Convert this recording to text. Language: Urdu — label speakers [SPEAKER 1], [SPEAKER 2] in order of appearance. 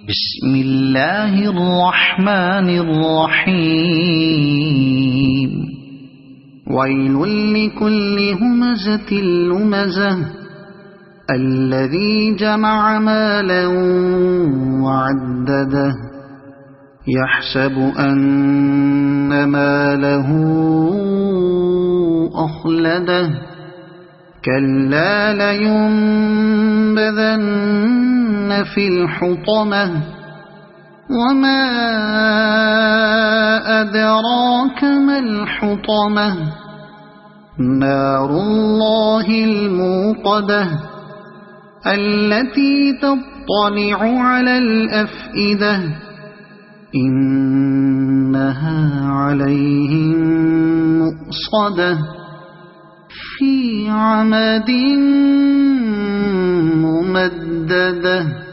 [SPEAKER 1] بسم الله الرحمن الرحيم ويل لكل همزة لمزة الذي جمع مالا وعدده يحسب أن ماله أخلده كلا لينبذن في الحطمة وما أدراك ما الحطمة نار الله الموقدة التي تطلع على الأفئدة إنها عليهم مؤصدة في عمد ممددة.